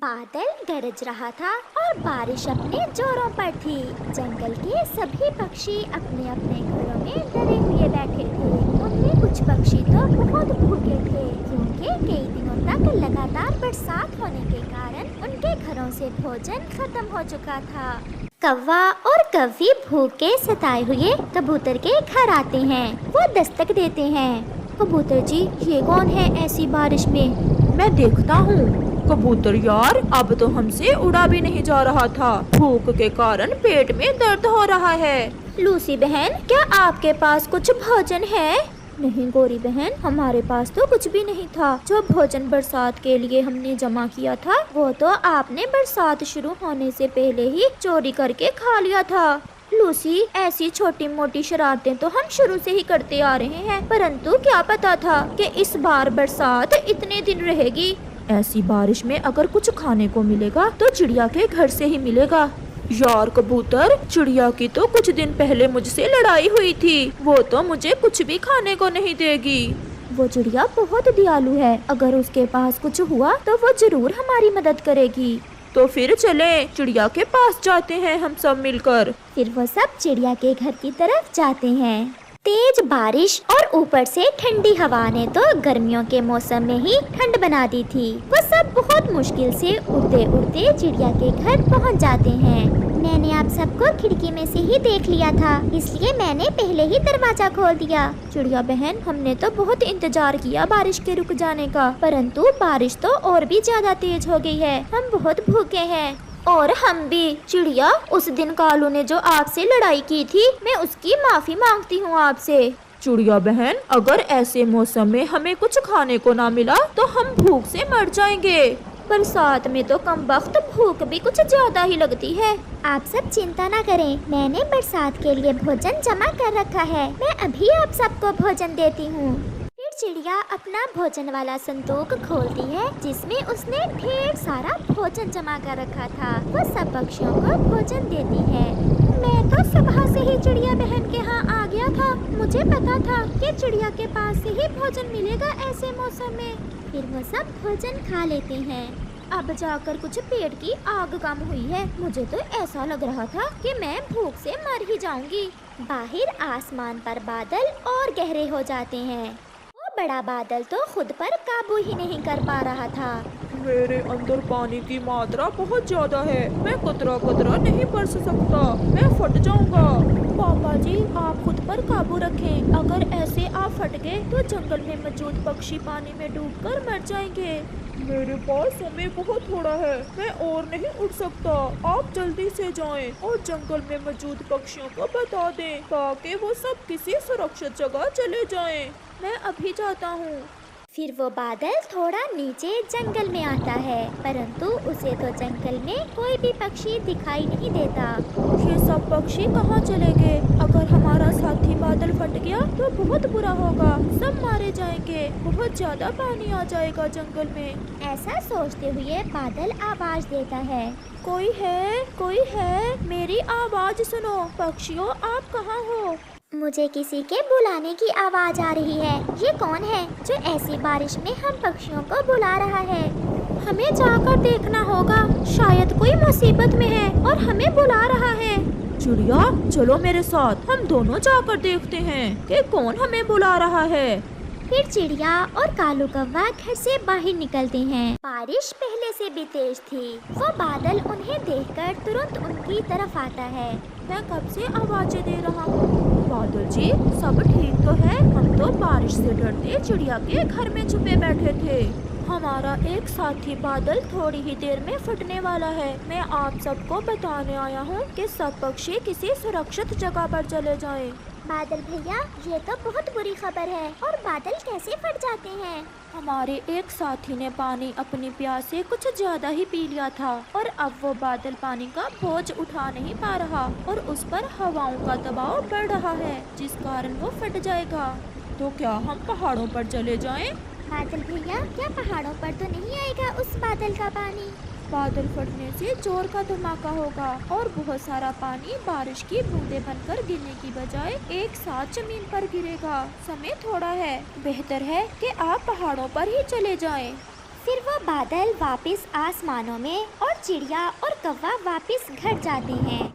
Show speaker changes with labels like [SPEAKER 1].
[SPEAKER 1] बादल गरज रहा था और बारिश अपने जोरों पर थी। जंगल के सभी पक्षी अपने अपने घरों में डरे हुए बैठे थे। उनमें कुछ पक्षी तो बहुत भूखे थे, क्योंकि कई दिनों तक लगातार बरसात होने के कारण उनके घरों से भोजन खत्म हो चुका था। कौवा और कौवी भूखे सताए हुए कबूतर के घर आते हैं। वो दस्तक देते हैं। कबूतर जी, ये कौन है ऐसी बारिश में?
[SPEAKER 2] मैं देखता हूँ। कबूतर यार, अब तो हमसे उड़ा भी नहीं जा रहा था। भूख के कारण पेट में दर्द हो रहा है।
[SPEAKER 1] लूसी बहन, क्या आपके पास कुछ भोजन है? नहीं गोरी बहन, हमारे पास तो कुछ भी नहीं था। जो भोजन बरसात के लिए हमने जमा किया था वो तो आपने बरसात शुरू होने से पहले ही चोरी करके खा लिया था। लूसी, ऐसी छोटी मोटी शरारतें तो हम शुरू से ही करते आ रहे हैं, परंतु क्या पता था कि इस बार बरसात इतने दिन रहेगी।
[SPEAKER 2] ऐसी बारिश में अगर कुछ खाने को मिलेगा तो चिड़िया के घर से ही मिलेगा। यार कबूतर, चिड़िया की तो कुछ दिन पहले मुझसे लड़ाई हुई थी। वो तो मुझे कुछ भी खाने को नहीं देगी।
[SPEAKER 1] वो चिड़िया बहुत दयालु है, अगर उसके पास कुछ हुआ तो वो जरूर हमारी मदद करेगी।
[SPEAKER 2] तो फिर चले चिड़िया के पास जाते हैं हम सब मिलकर।
[SPEAKER 1] फिर वो सब चिड़िया के घर की तरफ जाते हैं। तेज बारिश और ऊपर से ठंडी हवा ने तो गर्मियों के मौसम में ही ठंड बना दी थी। वो सब बहुत मुश्किल से उड़ते उड़ते चिड़िया के घर पहुंच जाते हैं। मैंने आप सबको खिड़की में से ही देख लिया था, इसलिए मैंने पहले ही दरवाजा खोल दिया।
[SPEAKER 2] चिड़िया बहन, हमने तो बहुत इंतजार किया बारिश के रुक जाने का, परंतु बारिश तो और भी ज्यादा तेज हो गई है।
[SPEAKER 1] हम बहुत भूखे हैं। और हम भी। चिड़िया, उस दिन कालू ने जो आपसे लड़ाई की थी, मैं उसकी माफी मांगती हूँ आपसे।
[SPEAKER 2] चिड़िया बहन, अगर ऐसे मौसम में हमें कुछ खाने को ना मिला तो हम भूख से मर जाएंगे।
[SPEAKER 1] बरसात में तो कम वक्त भूख भी कुछ ज्यादा ही लगती है। आप सब चिंता ना करें, मैंने बरसात के लिए भोजन जमा कर रखा है। मैं अभी आप सबको भोजन देती हूँ। चिड़िया अपना भोजन वाला संदूक खोलती है, जिसमें उसने ढेर सारा भोजन जमा कर रखा था। वो सब पक्षियों को भोजन देती है। मैं तो सुबह से ही चिड़िया बहन के यहाँ आ गया था। मुझे पता था कि चिड़िया के पास से ही भोजन मिलेगा ऐसे मौसम में। फिर वो सब भोजन खा लेते हैं। अब जाकर कुछ पेट की आग कम हुई है। मुझे तो ऐसा लग रहा था कि मैं भूख से मर ही जाऊंगी। बाहर आसमान पर बादल और गहरे हो जाते हैं। बड़ा बादल तो खुद पर काबू ही नहीं कर पा रहा था।
[SPEAKER 2] मेरे अंदर पानी की मात्रा बहुत ज्यादा है। मैं कतरा कतरा नहीं बरस सकता, मैं फट जाऊंगा।
[SPEAKER 1] पापा जी, आप खुद पर काबू रखें। अगर ऐसे आप फट गए तो जंगल में मौजूद पक्षी पानी में डूबकर मर जाएंगे।
[SPEAKER 2] मेरे पास समय बहुत थोड़ा है, मैं और नहीं उड़ सकता। आप जल्दी से जाएं और जंगल में मौजूद पक्षियों को बता दें ताकि वो सब किसी सुरक्षित जगह चले जाएं।
[SPEAKER 1] मैं अभी जाता हूँ। फिर वो बादल थोड़ा नीचे जंगल में आता है, परंतु उसे तो जंगल में कोई भी पक्षी दिखाई नहीं देता।
[SPEAKER 2] ये सब पक्षी कहाँ चले गए? अगर हमारा साथी बादल फट गया तो बहुत बुरा होगा, सब मारे जाएंगे। बहुत ज्यादा पानी आ जाएगा जंगल में।
[SPEAKER 1] ऐसा सोचते हुए बादल आवाज देता है,
[SPEAKER 2] कोई है, कोई है, मेरी आवाज सुनो। पक्षियों, आप कहाँ हो?
[SPEAKER 1] मुझे किसी के बुलाने की आवाज आ रही है। ये कौन है जो ऐसी बारिश में हम पक्षियों को बुला रहा है? हमें जाकर देखना होगा, शायद कोई मुसीबत में है और हमें बुला रहा है।
[SPEAKER 2] चिड़िया, चलो मेरे साथ, हम दोनों जाकर देखते हैं कि कौन हमें बुला रहा है।
[SPEAKER 1] फिर चिड़िया और कालू कौवा घर से बाहर निकलते हैं। बारिश पहले से भी तेज थी। वो बादल उन्हें देखकर तुरंत उनकी तरफ आता है।
[SPEAKER 2] मैं कब से आवाजें दे रहा हूँ। बादल जी, सब ठीक तो है? हम तो बारिश से डरते चिड़िया के घर में छुपे बैठे थे। हमारा एक साथी बादल थोड़ी ही देर में फटने वाला है। मैं आप सबको बताने आया हूँ कि सब पक्षी किसी सुरक्षित जगह पर चले जाएं।
[SPEAKER 1] बादल भैया, ये तो बहुत बुरी खबर है। और बादल कैसे फट जाते हैं?
[SPEAKER 2] हमारे एक साथी ने पानी अपनी प्यास से कुछ ज्यादा ही पी लिया था और अब वो बादल पानी का बोझ उठा नहीं पा रहा और उस पर हवाओं का दबाव बढ़ रहा है, जिस कारण वो फट जाएगा। तो क्या हम पहाड़ों पर चले जाएं?
[SPEAKER 1] बादल भैया, क्या पहाड़ों पर तो नहीं आएगा उस बादल का पानी?
[SPEAKER 2] बादल फटने से जोर का धमाका होगा और बहुत सारा पानी बारिश की बूंदें बनकर गिरने की बजाय एक साथ जमीन पर गिरेगा। समय थोड़ा है, बेहतर है कि आप पहाड़ों पर ही चले जाएं।
[SPEAKER 1] फिर वो बादल वापस आसमानों में और चिड़िया और कौवा वापस घर जाते हैं।